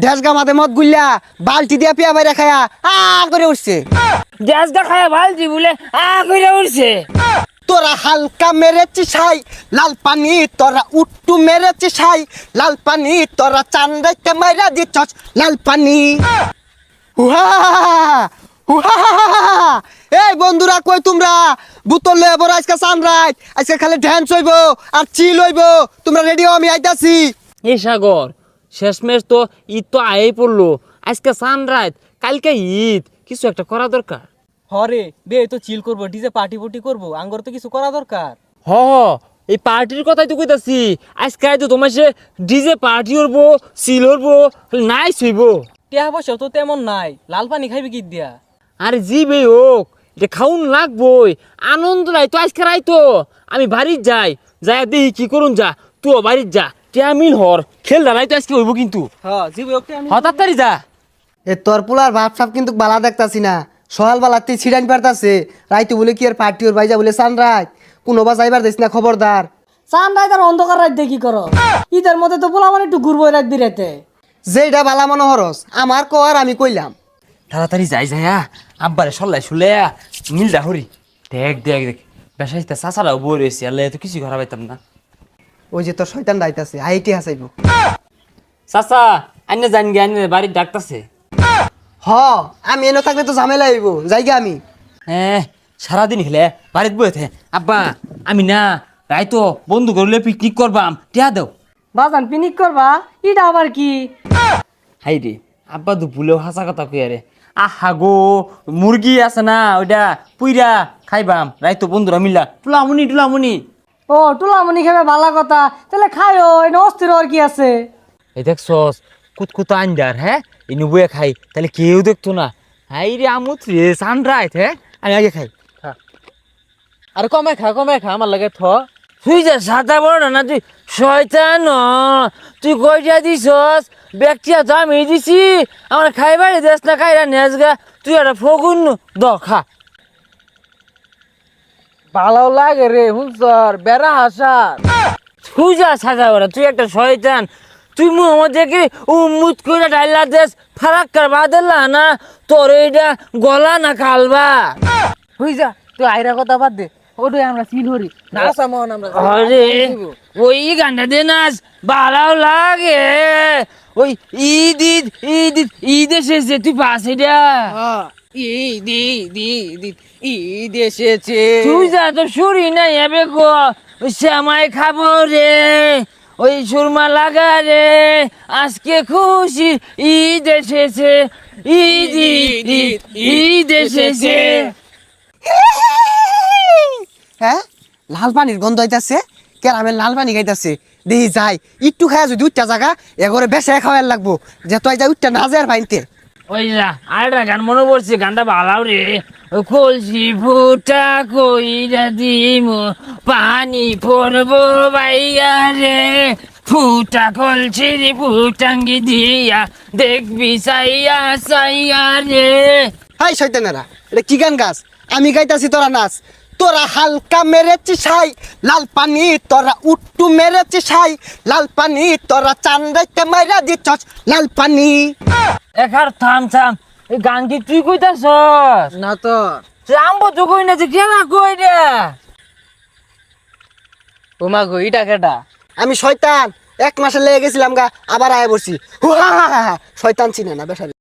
দেশগা মাঝে মদ গুল্লা বালতি দিয়া পিয়া বাইরে খায়া করে উঠছে। দেশগা খায়া বালতি বলে করে উঠছে। তোরা হালকা মেরেছি ছাই লাল পানি, তোরা উট্টু মেরেছি ছাই লাল পানি, তোরা চান্দাইতে মাইরা দিচ্ছস লাল পানি। হুহা হুহা। এই বন্ধুরা কই তোমরা? বুতল লয়ে বড় আজকে সানরাইজ, আজকে খালি ড্যান্স হইব আর চিল হইব। তোমরা রেডি হও, আমি আইতাছি। এই সাগর শেষমেশ তো ঈদ তো আয়েই পড়লো, আজকে সানরাইজ, কালকে ঈদ, কিছু একটা করা দরকার। হরে বে তো চিল করবো, ডিজে পার্টি পুটি করবো, আঙ্গর তো কিছু করা দরকার। হ এই পার্টির কথাই তো কইতাছি। আজকে তো তোমার সে ডিজে পার্টি করবো, চিল করবো, নাইস হইব। টিয়া পয়সা তো তেমন নাই, লাল পানি খাইবি কি দিয়া? আরে জি বে হোক, এটা খাউন লাগবই, আনন্দ নাই তো আজকে রাই তো। আমি বাড়ির যাই, যাই দেখি কি করুন, যা তুইও বাড়ির যা, টিয়ামিল হর খেল দাঁড়াই তো আজকে হইব কিন্তু। হ্যাঁ জিবি ওকে আমি হঠাৎ তারি যা। এ তোর পোলার ভাব সাপ কিন্তু বালা দেখতাছি না। সকাল বেলাতে ছিড়াইন পারতাছে, রাইতে বলে কি আর পার্টি ওর বাইজা বলে সানরাইজ। কোনো বা যাইবার দিস না, খবরদার। সানরাইজ আর অন্ধকার রাত দেখি করো, ঈদের মধ্যে তো পোলা মানে একটু ঘুরবো রাত বিরাতে। যেটা বালা মনে হরস আমার কর, আমি কইলাম। তাড়াতাড়ি যাই যাইয়া আব্বারে সল্লাই শুলে মিলটা হরি। দেখ দেখ দেখ বেসাইতে চাচারাও বই রয়েছে, আল্লাহ তো কিছু ঘরা পাইতাম না। ওই যে তোর শয়তান ডাইতাছে, হাইটি হাসাইব। চাচা আইনে জান গে, আইনে বাড়ির ডাকতাছে। হ আমি এনে থাকলে তো ঝামেলা হইব, যাইগা আমি। হ্যাঁ সারাদিন হেলে বাড়িতে বইতে। আব্বা আমি না রাই তো বন্ধু করলে পিকনিক করবাম, টিয়া দাও। বাজান পিনিক করবা, এটা আবার কি? হাই রে আব্বা তো ভুলেও হাসা কথা কই আরে। আহা গো মুরগি আছে না, ওইটা পুইরা খাইবাম রাই তো বন্ধুরা মিল্লা টুলামুনি টুলামুনি। ও টুলামুনি খাবে ভালো কথা, তাহলে খাইও, এটা অস্থির আর কি আছে। এই দেখ সস কুতকুতো আন্ডার, হ্যাঁ এই নুবুয়ে খাই তাহলে কেউ দেখতো না। হাই রে আমুত রে সানরাইজ, হ্যাঁ আমি আগে খাই। আর কমাই খা আমার লাগে থ। তুই যা সাদা বড় না, তুই শয়তান, তুই কইটা দিছস ব্যক্তিয়া তো আমি দিছি, আমার খাইবারে দেশ না খাইরা নেজগা, তুই একটা ফগুন দ খা। ভালো লাগে রে হুনসর বেড়া হাসার। তুই যা সাদা বড়, তুই একটা শয়তান। তুই মোহাম্মদ দেখি উম্মুত করে ডাইলা দেশ ফারাক কার বাদেলা না, তোর এইটা গলা না কালবা। হই যা তুই আইরা কথা বাদ দে, ওটাই আমরা চিল হরি নাচা মন আমরা। আরে ওই গানটা দে নাচ, ভালো লাগে। ওই ঈদ ঈদ ঈদ ঈদ ঈদ এসেছে, তুই পাস এটা। ঈদ ঈদ ঈদ ঈদ ঈদ এসেছে। তুই যা তো শুরি না এবে গো, ওই শ্যামাই খাবো রে, ওই সুরমা লাগা রে, আজকে খুশি ঈদ এসেছে, ঈদ ঈদ ঈদ ঈদ এসেছে। হ্যাঁ লাল পানির গন্ধ হইতাছে, কেরামের লাল পানি খাইতাছে। দেখি যাই একটু খায়া যদি উঠটা জায়গা এগরে বেসে খাওয়ার লাগবো, যে তুই যা উঠটা না যায় আর ভাইনতে। ওই যা আরেকটা গান মনে পড়ছে, গানটা ভালো রে। কলসি ফুটা কইরা দিমু, পানি পড়বো বাইয়া রে, ফুটা কলসির ফুটাঙ্গি দিয়া দেখবি চাইয়া চাইয়া রে। হাই শয়তানেরা, এটা কি গান গাছ? আমি গাইতাছি তোরা নাচ। তোরা হালকা মেরেছি ছাই লাল পানি, তোরা উট্টু মেরেছি ছাই লাল পানি, তোরা চান্দাইতে মাইরা দিচ্ছস লাল পানি। এখার থাম থাম, এই গান কি তুই কইতাছস? না তো রামবো তো কই না, যে কেনা কই রে? ওমা গো ইটা কেডা? আমি শয়তান, 1 মাসে লেগে গেছিলাম গা, আবার আয়া বসছি। শয়তান চিনে না বেসারি।